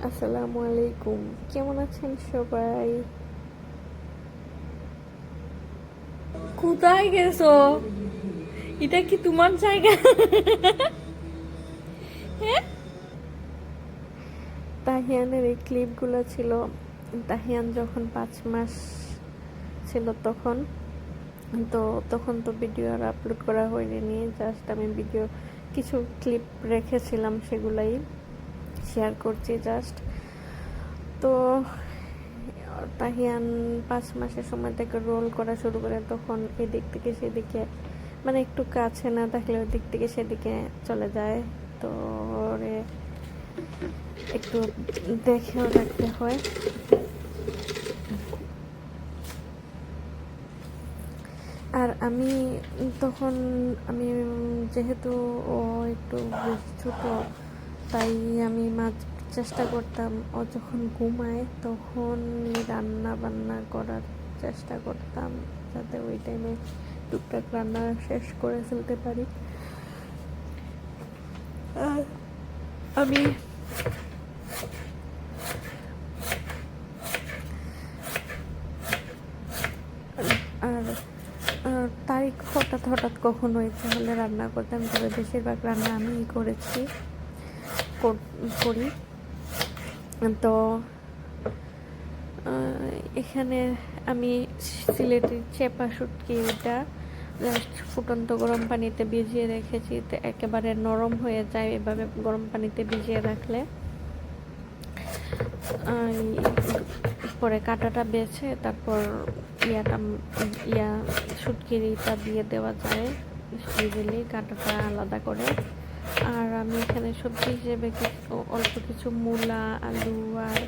আসসালামু আলাইকুম। কেমন আছেন সবাই? কোথায় গেছো? এটা কি তোমার জায়গা? হ্যাঁ, তাহিয়ানের এই ক্লিপগুলো ছিল তাহিয়ান যখন 5 মাস ছিল তখন। তো তখন তো ভিডিও আর আপলোড করা হয়নি, জাস্ট আমি ভিডিও কিছু ক্লিপ রেখেছিলাম, সেগুলাই শেয়ার করছি জাস্ট। তো তাহিয়ান 5 মাসের সময় থেকে রোল করা শুরু করে, তখন এদিক থেকে সেদিকে, মানে একটু কাছে না থাকলে ওই দিক থেকে সেদিকে চলে যায়। তো ওরে একটু দেখেও রাখতে হয়। আর আমি তখন আমি যেহেতু ও একটু ছোট, তাই আমি চেষ্টা করতাম ও যখন ঘুমায় তখন রান্না বান্না করার চেষ্টা করতাম, যাতে ওই টাইমে টুকটাক রান্না শেষ করে ফেলতে পারি। আর আমি আর তারিখ হঠাৎ হঠাৎ কখনো ইচ্ছা হলে রান্না করতাম, তবে বেশিরভাগ রান্না আমিই করি। তো এখানে আমি সিলেটি চেপা শুটকিটা জাস্ট ফুটন্ত গরম পানিতে ভিজিয়ে রেখেছি, তো একেবারে নরম হয়ে যায় এভাবে গরম পানিতে ভিজিয়ে রাখলে। পরে কাঁটাটা বেছে তারপর শুটকিটা দিয়ে দেওয়া যায় ইজিলি, কাঁটাটা আলাদা করে। আর আমি এখানে সবজি হিসেবে অল্প কিছু মূলা, আলু আর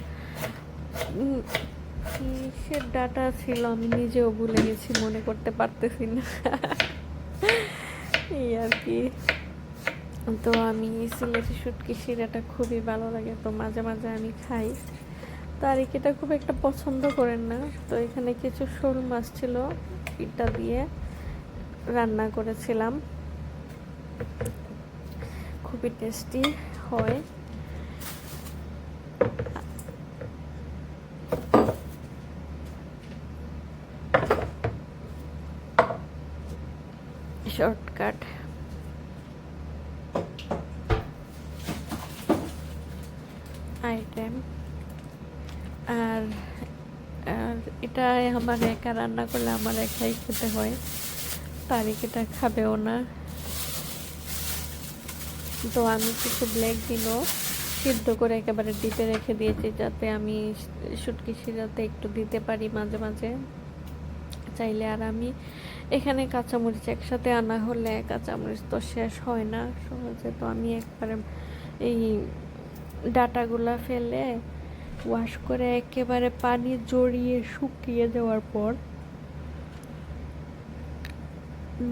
কিসের ডাটা ছিল আমি নিজেও ভুলে গেছি, মনে করতে পারতেছি না। এই আর কি। তো আমি সিলেটি শুটকি শিরাটা খুবই ভালো লাগে, তো মাঝে মাঝে আমি খাই। তারিখ খুব একটা পছন্দ করেন না, তো এখানে কিছু শোল মাছ ছিল, এটা দিয়ে রান্না করেছিলাম, খুবই টেস্টি হয়। শর্টকাট। আইটেম। আর আর এটা আমার একা রান্না করলে আমার একাই খেতে হয়, তারিখ এটা খাবেও না। তো আমি কিছু ব্ল্যাক বিনও সিদ্ধ করে একেবারে ডিপে রেখে দিয়েছি, যাতে আমি শুটকি শিরাতে একটু দিতে পারি মাঝে মাঝে চাইলে। আর আমি এখানে কাঁচামরিচ একসাথে আনা হলে কাঁচামরিচ তো শেষ হয় না সহজে, তো আমি একবারে এই ডাটাগুলা ফেলে ওয়াশ করে একেবারে পানি জড়িয়ে শুকিয়ে যাওয়ার পর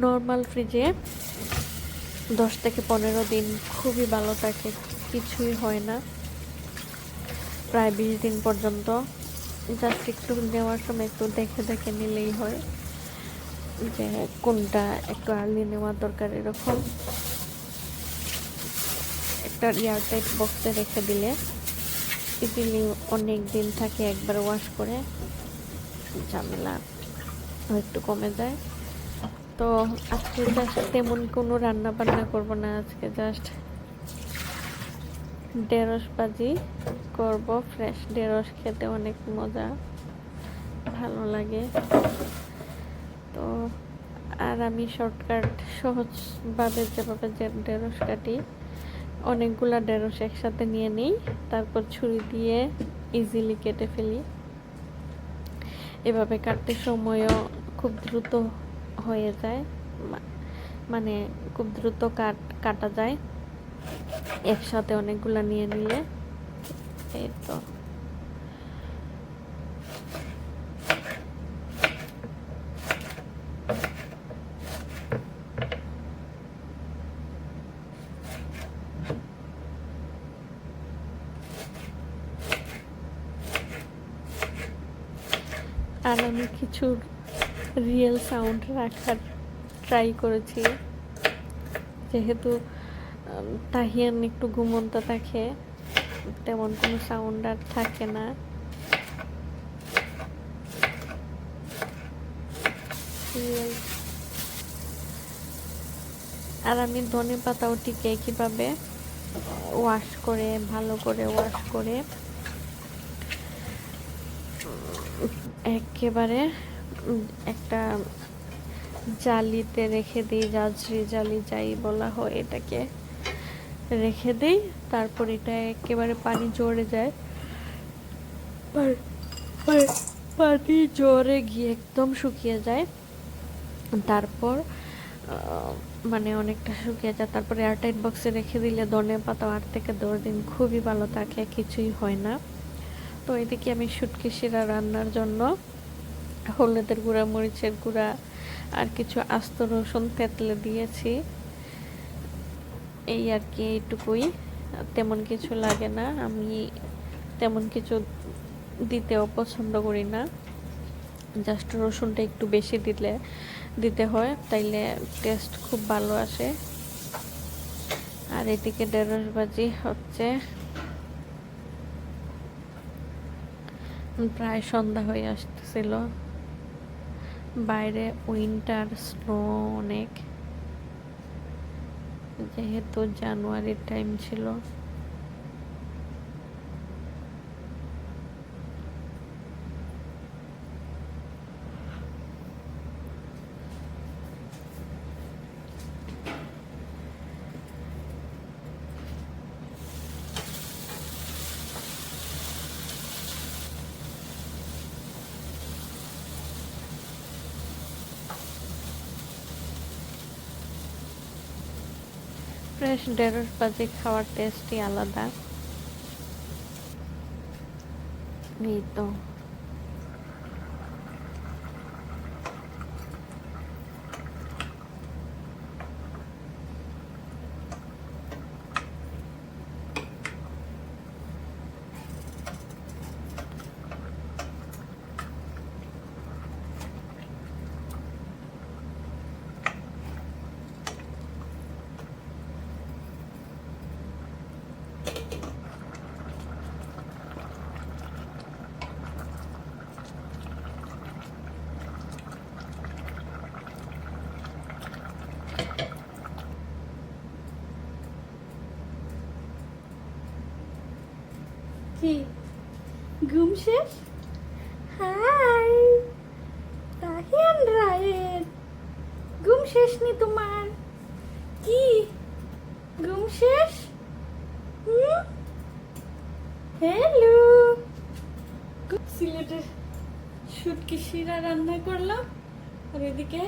নর্মাল ফ্রিজে 10 থেকে 15 দিন খুবই ভালো থাকে, কিছুই হয় না, প্রায় 20 দিন পর্যন্ত। জাস্ট একটু নেওয়ার সময় একটু দেখে দেখে নিলেই হয় যে কোনটা একটু আর্লি নেওয়া দরকার। এরকম একটা এয়ারটাইট বক্সে রেখে দিলে ইজিলি অনেক দিন থাকে, একবার ওয়াশ করে ঝামেলা একটু কমে যায়। তো আজকে জাস্ট তেমন কোনো রান্না বান্না করবো না, আজকে জাস্ট ঢেঁড়স ভাজি করব। ফ্রেশ ঢেঁড়স খেতে অনেক মজা, ভালো লাগে। তো আর আমি শর্টকাট সহজভাবে যেভাবে ঢেঁড়স কাটি, অনেকগুলা ঢেঁড়স একসাথে নিয়ে নিই, তারপর ছুরি দিয়ে ইজিলি কেটে ফেলি। এভাবে কাটতে সময়ও খুব দ্রুত হয়ে যায়, মানে খুব দ্রুত কাটা যায় একসাথে অনেকগুলা নিয়ে নিলে। এই তো আর আমি কিছু রিয়েল সাউন্ড রাখার ট্রাই করেছি, যেহেতু তাহিয়ান একটু ঘুমন্ত থাকে, তেমন কোনো সাউন্ড আর থাকে না। আর আমি ধনে পাতাও ঠিক একইভাবে ওয়াশ করে, ভালো করে ওয়াশ করে একেবারে একটা জালিতে রেখে দিই, জাজরি জালি যাই বলা হয় এটাকে, রেখে দিই। তারপর এটা একেবারে পানি ঝরে যায়, পানি ঝরে গিয়ে একদম শুকিয়ে যায়। তারপর মানে অনেকটা শুকিয়ে যায়। তারপরে এয়ারটাইট বক্সে রেখে দিলে ধনে পাতা 8 থেকে 10 দিন খুবই ভালো থাকে, কিছুই হয় না। তো এদিকে আমি শুটকি শিরা রান্নার জন্য হলুদের গুঁড়া, মরিচের গুঁড়া আর কিছু আস্ত রসুন তেঁতলে দিয়েছি। এই আর কি, এইটুকুই, তেমন কিছু লাগে না। আমি তেমন কিছু দিতেও পছন্দ করি না, জাস্ট রসুনটা একটু বেশি দিতে হয়, তাইলে টেস্ট খুব ভালো আসে। আর এদিকে ঢেঁড়স ভাজি হচ্ছে, প্রায় সন্ধ্যা হয়ে আসতেছিল, বাইরে উইন্টার, স্নো অনেক, যেহেতু জানুয়ারির টাইম ছিল। ফ্রেশ ঢেঁড়স ভাজি খাওয়ার টেস্টই আলাদা। এই তো কি ঘুম শেষ? হাই তাহিয়ান রায়ের, ঘুম শেষ নি তোমার? কি ঘুম শেষ? হ্যালো, সিলেটের শুটকি শিরা রান্না করলাম, আর এদিকে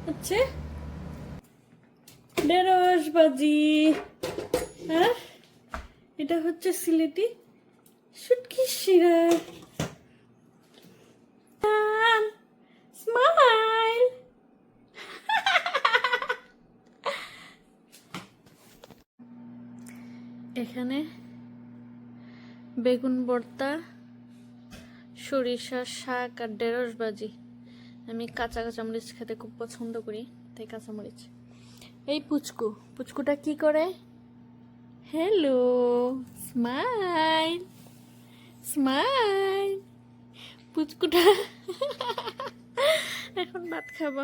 হচ্ছে ঢেঁড়স ভাজি, আর এটা হচ্ছে সিলেটি শুটকি শিরা। স্মাইল। এখানে বেগুন ভর্তা, সরিষার শাক আর ঢেঁড়স ভাজি। আমি কাঁচা কাঁচা মরিচ খেতে খুব পছন্দ করি, তাই কাঁচা মরিচ। এই পুচকুটা কি করে? Hello, smile smile. পুচকুটা এখন ভাত খাবো।